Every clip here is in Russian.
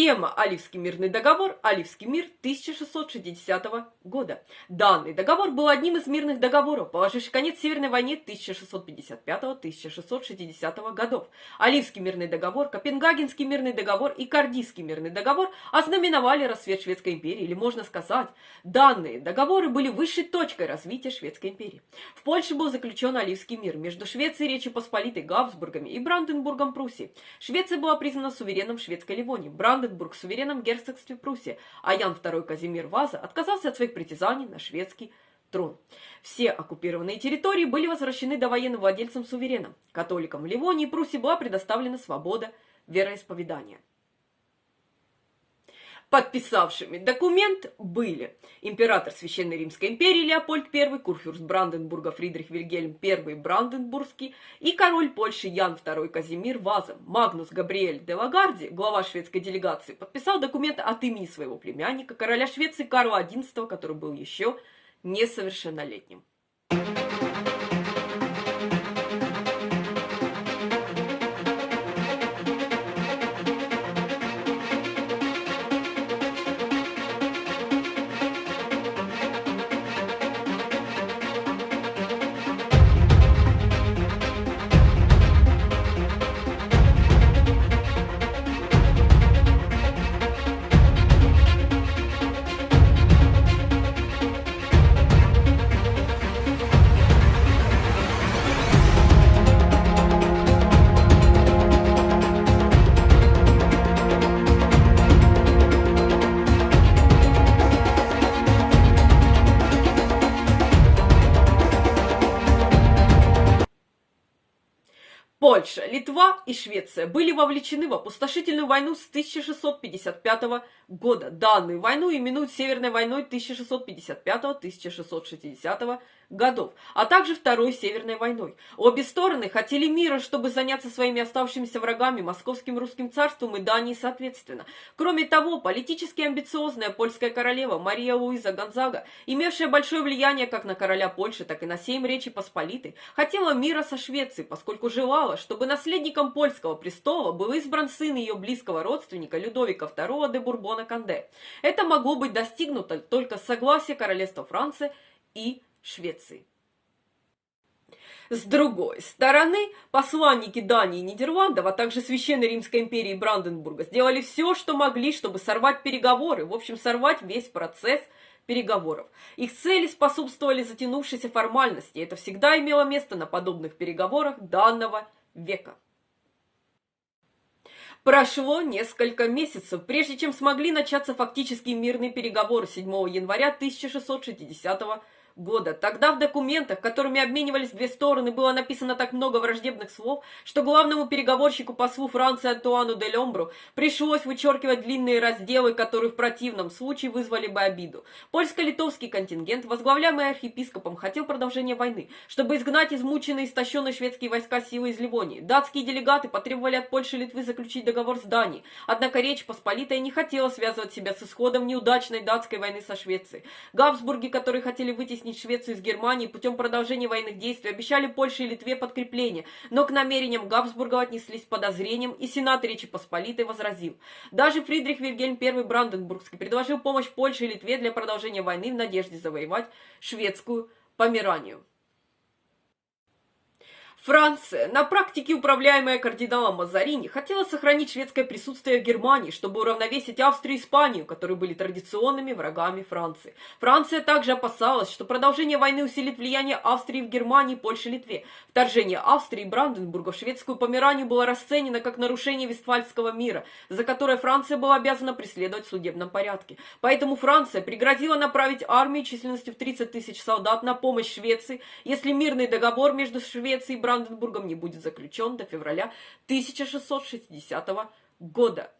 Тема: Оливский мирный договор, Оливский мир 1660 года. Данный договор был одним из мирных договоров, положивших конец Северной войне 1655-1660 годов. Оливский мирный договор, Копенгагенский мирный договор и Кардийский мирный договор ознаменовали расцвет Шведской империи, или можно сказать, данные договоры были высшей точкой развития Шведской империи. В Польше был заключен Оливский мир между Швецией и Речью Посполитой, Габсбургами и Бранденбургом Пруссии. Швеция была признана сувереном Шведской Ливонии, Бранденбург сувереном герцогстве Пруссии, а Ян II Казимир Ваза отказался от своих притязаний на шведский трон. Все оккупированные территории были возвращены довоенным владельцам-суверенам. Католикам в Ливонии и Пруссии была предоставлена свобода вероисповедания. Подписавшими документ были император Священной Римской империи Леопольд I, курфюрст Бранденбурга Фридрих Вильгельм I Бранденбургский и король Польши Ян II Казимир Ваза. Магнус Габриэль де Лагарди, глава шведской делегации, подписал документ от имени своего племянника, короля Швеции Карла XI, который был еще несовершеннолетним. Польша, Литва и Швеция были вовлечены в опустошительную войну с 1655 года. Данную войну именуют Северной войной 1655-1660 годов, а также Второй Северной войной. Обе стороны хотели мира, чтобы заняться своими оставшимися врагами, Московским русским царством и Данией соответственно. Кроме того, политически амбициозная польская королева Мария Луиза Гонзага, имевшая большое влияние как на короля Польши, так и на Сейм Речи Посполитой, хотела мира со Швецией, поскольку желала, чтобы наследником польского престола был избран сын ее близкого родственника Людовика II де Бурбона-Конде. Это могло быть достигнуто только с согласия королевства Франции и Швеции. С другой стороны, посланники Дании и Нидерландов, а также Священной Римской империи и Бранденбурга сделали все, что могли, чтобы сорвать переговоры, в общем, сорвать весь процесс переговоров. Их цели способствовали затянувшейся формальности, и это всегда имело место на подобных переговорах данного века. Прошло несколько месяцев, прежде чем смогли начаться фактические мирные переговоры 7 января 1660 года. Тогда в документах, которыми обменивались две стороны, было написано так много враждебных слов, что главному переговорщику послу Франции Антуану де Лембру пришлось вычеркивать длинные разделы, которые в противном случае вызвали бы обиду. Польско-литовский контингент, возглавляемый архиепископом, хотел продолжения войны, чтобы изгнать измученные и истощенные шведские войска силы из Ливонии. Датские делегаты потребовали от Польши и Литвы заключить договор с Данией, однако Речь Посполитая не хотела связывать себя с исходом неудачной датской войны со Швецией. Габсбурги, которые хотели вытеснить Швецию из Германии путем продолжения военных действий, обещали Польше и Литве подкрепление, но к намерениям Габсбургов отнеслись с подозрением, и Сенат Речи Посполитой возразил. Даже Фридрих Вильгельм I Бранденбургский предложил помощь Польше и Литве для продолжения войны в надежде завоевать шведскую Померанию. Франция, на практике управляемая кардиналом Мазарини, хотела сохранить шведское присутствие в Германии, чтобы уравновесить Австрию и Испанию, которые были традиционными врагами Франции. Франция также опасалась, что продолжение войны усилит влияние Австрии в Германии, Польше и Литве. Вторжение Австрии и Бранденбурга в шведскую Померанию было расценено как нарушение Вестфальского мира, за которое Франция была обязана преследовать в судебном порядке. Поэтому Франция пригрозила направить армию численностью в 30 тысяч солдат на помощь Швеции, если мирный договор между Швецией и Бранденбургом не будет заключен до февраля 1660 года.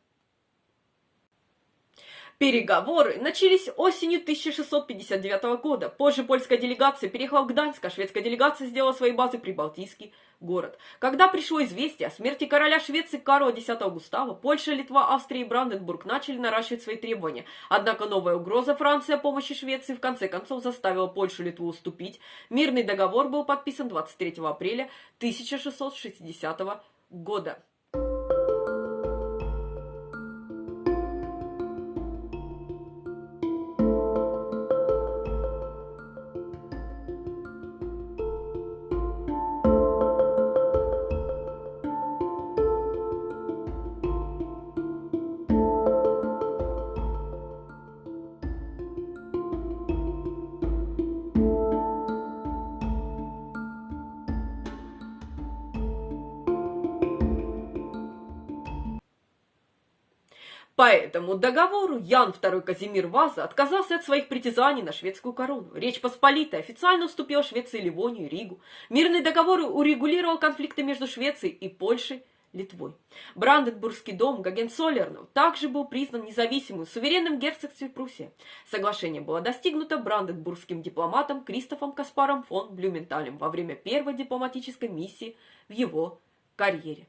Переговоры начались осенью 1659 года. Позже польская делегация переехала в Гданьск, а шведская делегация сделала свои базы Прибалтийский город. Когда пришло известие о смерти короля Швеции Карла X Густава, Польша, Литва, Австрия и Бранденбург начали наращивать свои требования. Однако новая угроза Франции о помощи Швеции в конце концов заставила Польшу и Литву уступить. Мирный договор был подписан 23 апреля 1660 года. По этому договору Ян II Казимир Ваза отказался от своих притязаний на шведскую корону. Речь Посполитая официально уступила Швеции Ливонию и Ригу. Мирный договор урегулировал конфликты между Швецией и Польшей, Литвой. Бранденбургский дом Гогенцоллернов также был признан независимым суверенным герцогством Пруссия. Соглашение было достигнуто бранденбургским дипломатом Кристофом Каспаром фон Блюменталем во время первой дипломатической миссии в его карьере.